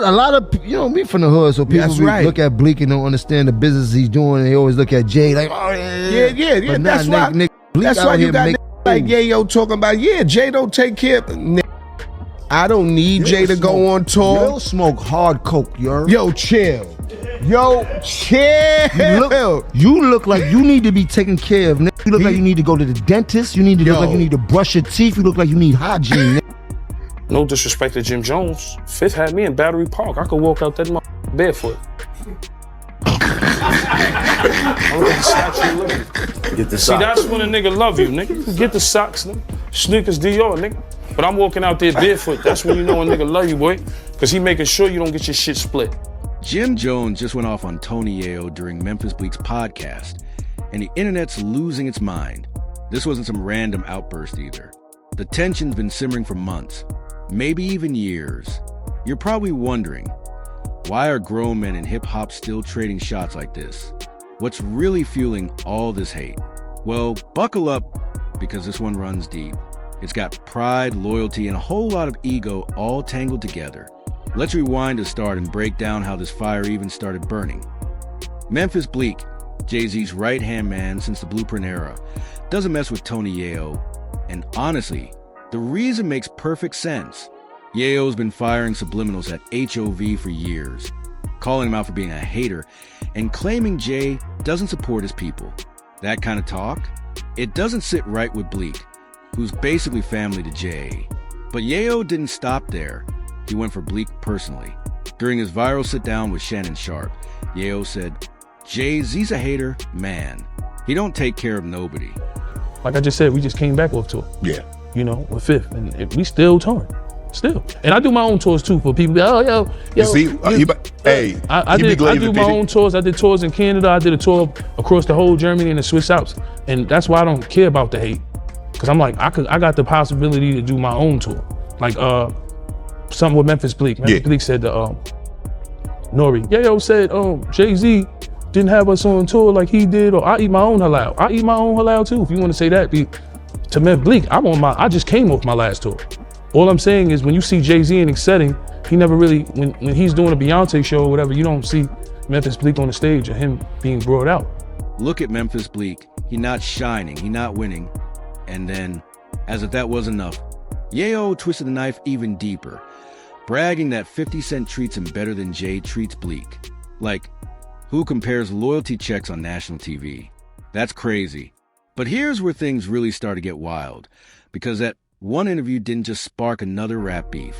lot of me from the hood, so people look at Bleak and don't understand the business he's doing. They always look at Jay like, oh yeah. But that's why. That's why you got like Yayo talking about Jay don't take care. I don't need Jay to go on tour. Yo, smoke hard coke, Yo, chill. You look like you need to be taken care of. You look like you need to go to the dentist. You need to look like you need to brush your teeth. You look like you need hygiene. No disrespect to Jim Jones. Fifth had me in Battery Park. I could walk out that barefoot. Get the socks. See, that's when a nigga love you, nigga. Get the socks, nigga. Sneakers Dior, nigga. But I'm walking out there barefoot. That's when you know a nigga love you, boy. Because he making sure you don't get your shit split. Jim Jones just went off on Tony Yayo during Memphis Bleak's podcast, and the internet's losing its mind. This wasn't some random outburst either. The tension's been simmering for months, maybe even years. You're probably wondering, why are grown men in hip-hop still trading shots like this? What's really fueling all this hate? Well, buckle up, because this one runs deep. It's got pride, loyalty, and a whole lot of ego all tangled together. Let's rewind to start and break down how this fire even started burning. Memphis Bleak, Jay-Z's right-hand man since the Blueprint era, doesn't mess with Tony Yayo. And honestly, the reason makes perfect sense. Yayo's been firing subliminals at HOV for years, calling him out for being a hater, and claiming Jay doesn't support his people. That kind of talk? It doesn't sit right with Bleak, who's basically family to Jay. But Yayo didn't stop there. He went for Bleak personally. During his viral sit-down with Shannon Sharpe, Yayo said, Jay-Z's a hater, man. He don't take care of nobody. Like I just said, we just came back off tour. Yeah. With Fifth, and we still touring. Still. And I do my own tours too for people. Yo. You see, I do my own tours. I did tours in Canada. I did a tour across the whole Germany and the Swiss Alps. And that's why I don't care about the hate. Cause I'm like, I got the possibility to do my own tour. Like something with Memphis Bleak. Memphis Bleak said to Nori, Yayo said Jay-Z didn't have us on tour like he did, or I eat my own halal. I eat my own halal too. If you want to say that, to Memphis Bleak, I just came off my last tour. All I'm saying is when you see Jay-Z in a setting, he never really, when he's doing a Beyonce show or whatever, you don't see Memphis Bleak on the stage or him being brought out. Look at Memphis Bleak. He's not shining, he's not winning. And then, as if that wasn't enough, Yayo twisted the knife even deeper, bragging that 50 Cent treats him better than Jay treats Bleak. Like, who compares loyalty checks on national TV? That's crazy. But here's where things really start to get wild, because that one interview didn't just spark another rap beef.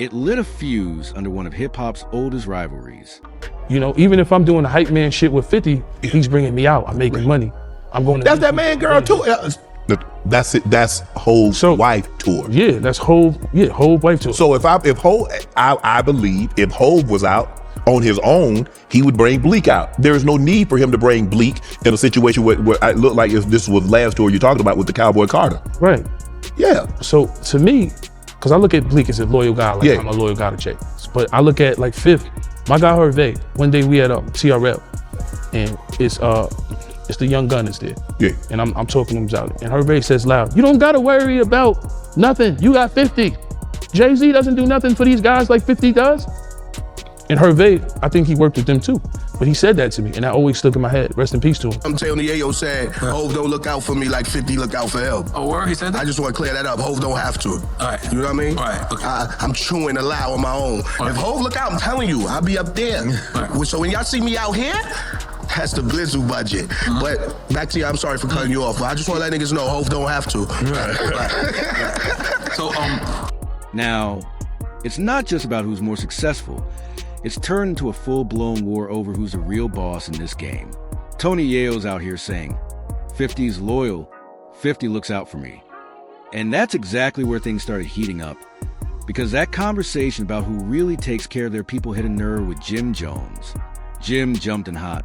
It lit a fuse under one of hip-hop's oldest rivalries. Even if I'm doing the hype man shit with 50, he's bringing me out. I'm making money. I'm going to... That's that man girl too. That's it. That's Hov's wife tour. Yeah, that's Hov wife tour. So I believe if Hov was out on his own, he would bring Bleak out. There is no need for him to bring Bleak in a situation where it looked like if this was last tour you're talking about with the Cowboy Carter. Right. Yeah. So to me, because I look at Bleak as a loyal guy, I'm a loyal guy to Jay. But I look at like Fifth, my guy Hervé. One day we had TRL, and it's the young gun that's there. Yeah. And I'm talking to him about it. And Hervé says loud, you don't gotta worry about nothing. You got 50. Jay-Z doesn't do nothing for these guys like 50 does. And Hervé, I think he worked with them too. But he said that to me, and that always stuck in my head. Rest in peace to him. I'm telling Yayo said, Hov don't look out for me like 50 look out for him. Oh, word? He said that? I just want to clear that up. Hov don't have to. All right. You know what I mean? All right. Okay. I'm chewing a lot on my own. All if right. Hov look out, I'm telling you, I'll be up there. Right. So when y'all see me out here, that's the Blizzle budget. But back to you, I'm sorry for cutting you off, but I just want to let niggas know Hov don't have to. Right. So, Now, it's not just about who's more successful. It's turned into a full-blown war over who's the real boss in this game. Tony Yayo's out here saying, 50's loyal, 50 looks out for me. And that's exactly where things started heating up. Because that conversation about who really takes care of their people hit a nerve with Jim Jones. Jim jumped in hot,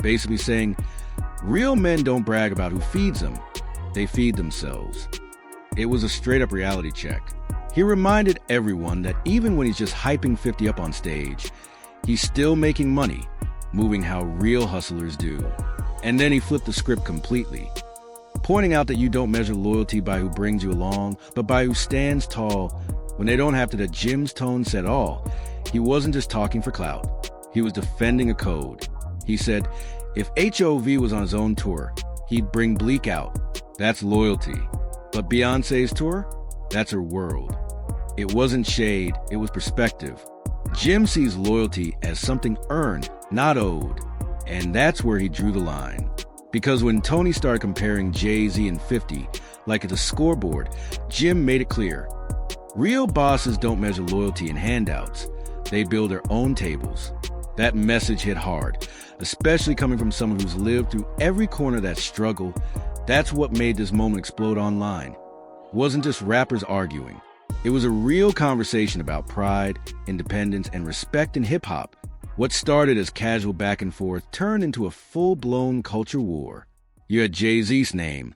basically saying, real men don't brag about who feeds them. They feed themselves. It was a straight-up reality check. He reminded everyone that even when he's just hyping 50 up on stage, he's still making money, moving how real hustlers do. And then he flipped the script completely, pointing out that you don't measure loyalty by who brings you along, but by who stands tall when they don't have to. That Jim's tone said all, he wasn't just talking for clout. He was defending a code. He said, if HOV was on his own tour, he'd bring Bleak out. That's loyalty. But Beyonce's tour? That's her world. It wasn't shade, it was perspective. Jim sees loyalty as something earned, not owed. And that's where he drew the line. Because when Tony started comparing Jay-Z and 50 like it's a scoreboard, Jim made it clear. Real bosses don't measure loyalty in handouts. They build their own tables. That message hit hard, especially coming from someone who's lived through every corner of that struggle. That's what made this moment explode online. It wasn't just rappers arguing. It was a real conversation about pride, independence, and respect in hip-hop. What started as casual back and forth turned into a full-blown culture war. You had Jay-Z's name,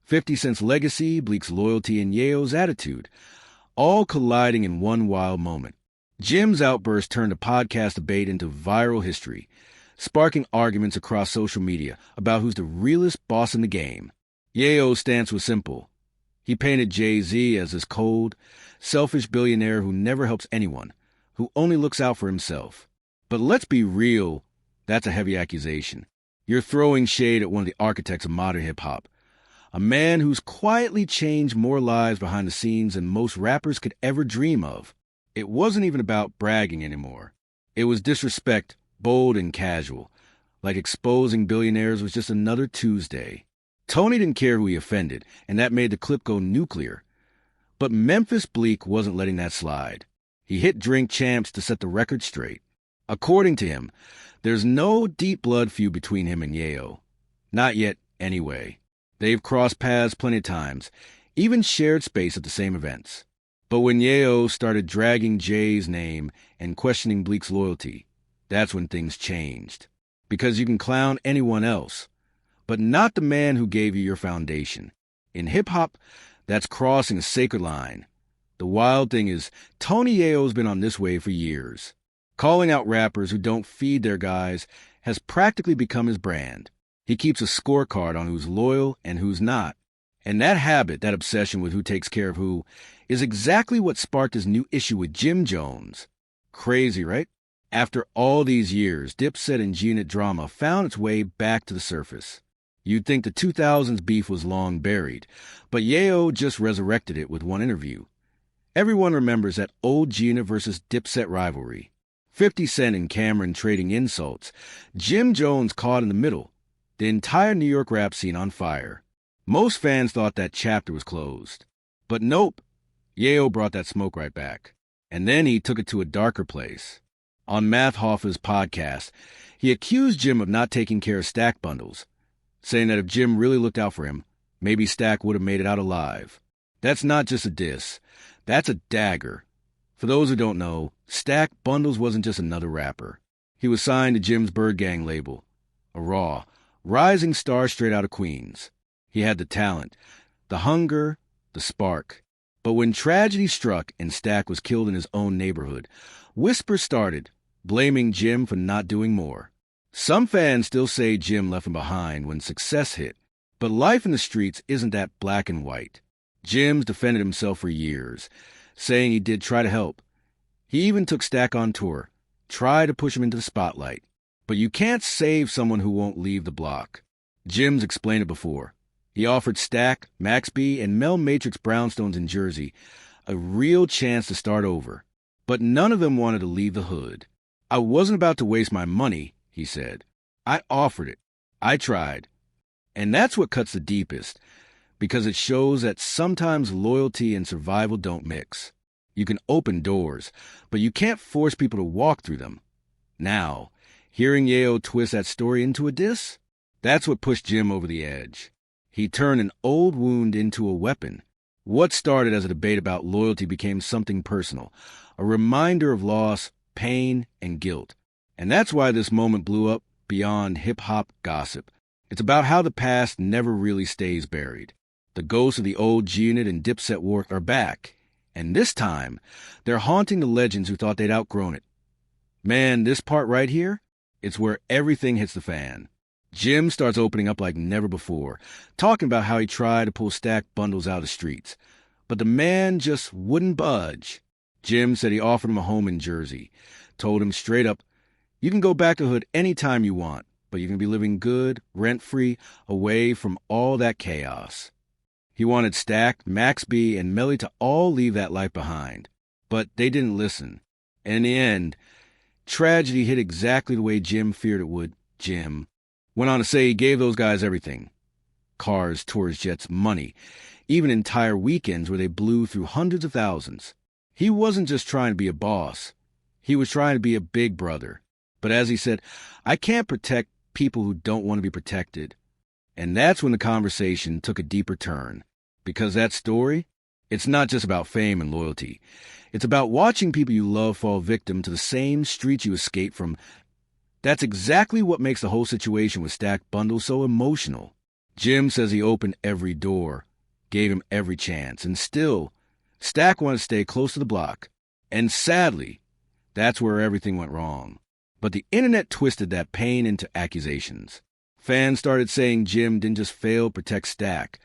50 Cent's legacy, Bleak's loyalty, and Yayo's attitude, all colliding in one wild moment. Jim's outburst turned a podcast debate into viral history, sparking arguments across social media about who's the realest boss in the game. Yayo's stance was simple. He painted Jay-Z as this cold, selfish billionaire who never helps anyone, who only looks out for himself. But let's be real, that's a heavy accusation. You're throwing shade at one of the architects of modern hip-hop, a man who's quietly changed more lives behind the scenes than most rappers could ever dream of. It wasn't even about bragging anymore. It was disrespect, bold and casual, like exposing billionaires was just another Tuesday. Tony didn't care who he offended, and that made the clip go nuclear. But Memphis Bleak wasn't letting that slide. He hit Drink Champs to set the record straight. According to him, there's no deep blood feud between him and Yayo. Not yet, anyway. They've crossed paths plenty of times, even shared space at the same events. But when Yayo started dragging Jay's name and questioning Bleak's loyalty, that's when things changed. Because you can clown anyone else, but not the man who gave you your foundation. In hip-hop, that's crossing a sacred line. The wild thing is, Tony Yayo's been on this wave for years. Calling out rappers who don't feed their guys has practically become his brand. He keeps a scorecard on who's loyal and who's not. And that habit, that obsession with who takes care of who, is exactly what sparked his new issue with Jim Jones. Crazy, right? After all these years, Dipset and G-Unit drama found its way back to the surface. You'd think the 2000s beef was long buried, but Yayo just resurrected it with one interview. Everyone remembers that old G-Unit versus Dipset rivalry. 50 Cent and Cameron trading insults, Jim Jones caught in the middle, the entire New York rap scene on fire. Most fans thought that chapter was closed. But nope, Yayo brought that smoke right back. And then he took it to a darker place. On Math Hoffa's podcast, he accused Jim of not taking care of Stack bundles, saying that if Jim really looked out for him, maybe Stack would have made it out alive. That's not just a diss, that's a dagger. For those who don't know, Stack Bundles wasn't just another rapper. He was signed to Jim's Bird Gang label, a raw, rising star straight out of Queens. He had the talent, the hunger, the spark. But when tragedy struck and Stack was killed in his own neighborhood, whispers started, blaming Jim for not doing more. Some fans still say Jim left him behind when success hit, but life in the streets isn't that black and white. Jim's defended himself for years, saying he did try to help. He even took Stack on tour, tried to push him into the spotlight. But you can't save someone who won't leave the block. Jim's explained it before. He offered Stack, Max B, and Mel Matrix Brownstones in Jersey a real chance to start over. But none of them wanted to leave the hood. I wasn't about to waste my money, he said. I offered it. I tried. And that's what cuts the deepest, because it shows that sometimes loyalty and survival don't mix. You can open doors, but you can't force people to walk through them. Now, hearing Yayo twist that story into a diss, that's what pushed Jim over the edge. He turned an old wound into a weapon. What started as a debate about loyalty became something personal, a reminder of loss, pain, and guilt. And that's why this moment blew up beyond hip-hop gossip. It's about how the past never really stays buried. The ghosts of the old G-Unit and Dipset war are back, and this time, they're haunting the legends who thought they'd outgrown it. Man, this part right here, it's where everything hits the fan. Jim starts opening up like never before, talking about how he tried to pull Stack Bundles out of the streets. But the man just wouldn't budge. Jim said he offered him a home in Jersey, told him straight up, you can go back to hood anytime you want, but you can be living good, rent-free, away from all that chaos. He wanted Stack, Max B, and Melly to all leave that life behind, but they didn't listen. And in the end, tragedy hit exactly the way Jim feared it would. Jim went on to say he gave those guys everything. Cars, tours, jets, money, even entire weekends where they blew through hundreds of thousands. He wasn't just trying to be a boss. He was trying to be a big brother. But as he said, I can't protect people who don't want to be protected. And that's when the conversation took a deeper turn. Because that story, it's not just about fame and loyalty. It's about watching people you love fall victim to the same streets you escaped from. That's exactly what makes the whole situation with Stack Bundle so emotional. Jim says he opened every door, gave him every chance, and still, Stack wanted to stay close to the block. And sadly, that's where everything went wrong. But the internet twisted that pain into accusations. Fans started saying Jim didn't just fail to protect Stack.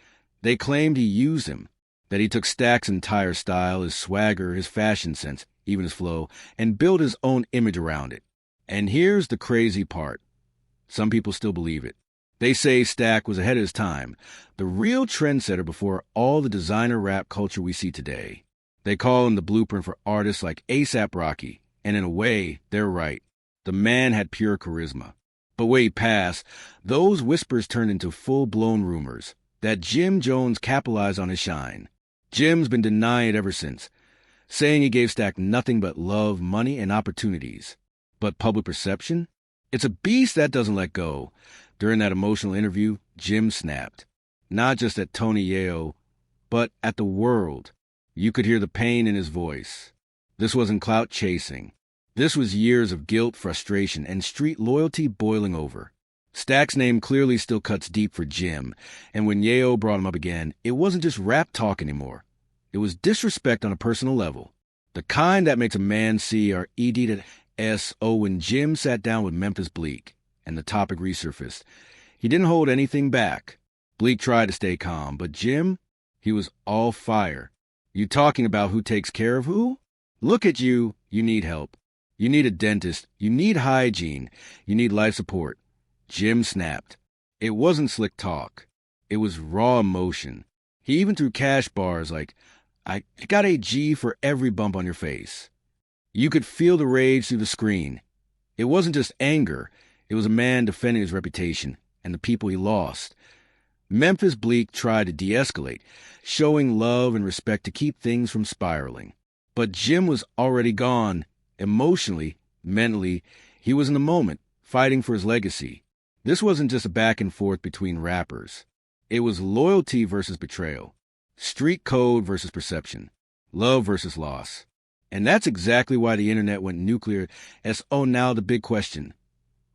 They claimed he used him, that he took Stack's entire style, his swagger, his fashion sense, even his flow, and built his own image around it. And here's the crazy part. Some people still believe it. They say Stack was ahead of his time, the real trendsetter before all the designer rap culture we see today. They call him the blueprint for artists like A$AP Rocky, and in a way, they're right. The man had pure charisma. But way past, those whispers turned into full-blown rumors that Jim Jones capitalized on his shine. Jim's been denying it ever since, saying he gave Stack nothing but love, money, and opportunities. But public perception? It's a beast that doesn't let go. During that emotional interview, Jim snapped. Not just at Tony Yayo, but at the world. You could hear the pain in his voice. This wasn't clout chasing. This was years of guilt, frustration, and street loyalty boiling over. Stack's name clearly still cuts deep for Jim, and when Yayo brought him up again, it wasn't just rap talk anymore. It was disrespect on a personal level. The kind that makes a man see our ED to S.O. when Jim sat down with Memphis Bleak, and the topic resurfaced. He didn't hold anything back. Bleak tried to stay calm, but Jim, he was all fire. You talking about who takes care of who? Look at you, you need help. You need a dentist, you need hygiene, you need life support. Jim snapped. It wasn't slick talk. It was raw emotion. He even threw cash bars like, I got a G for every bump on your face. You could feel the rage through the screen. It wasn't just anger. It was a man defending his reputation and the people he lost. Memphis Bleak tried to de-escalate, showing love and respect to keep things from spiraling. But Jim was already gone. Emotionally, mentally, he was in the moment, fighting for his legacy. This wasn't just a back and forth between rappers. It was loyalty versus betrayal, street code versus perception, love versus loss. And that's exactly why the internet went nuclear as, oh, now the big question.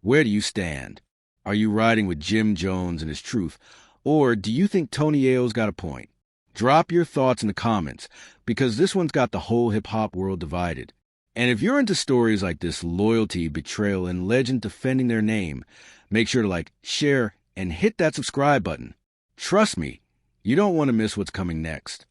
Where do you stand? Are you riding with Jim Jones and his truth? Or do you think Tony Yayo's got a point? Drop your thoughts in the comments, because this one's got the whole hip-hop world divided. And if you're into stories like this, loyalty, betrayal, and legend defending their name, make sure to like, share, and hit that subscribe button. Trust me, you don't want to miss what's coming next.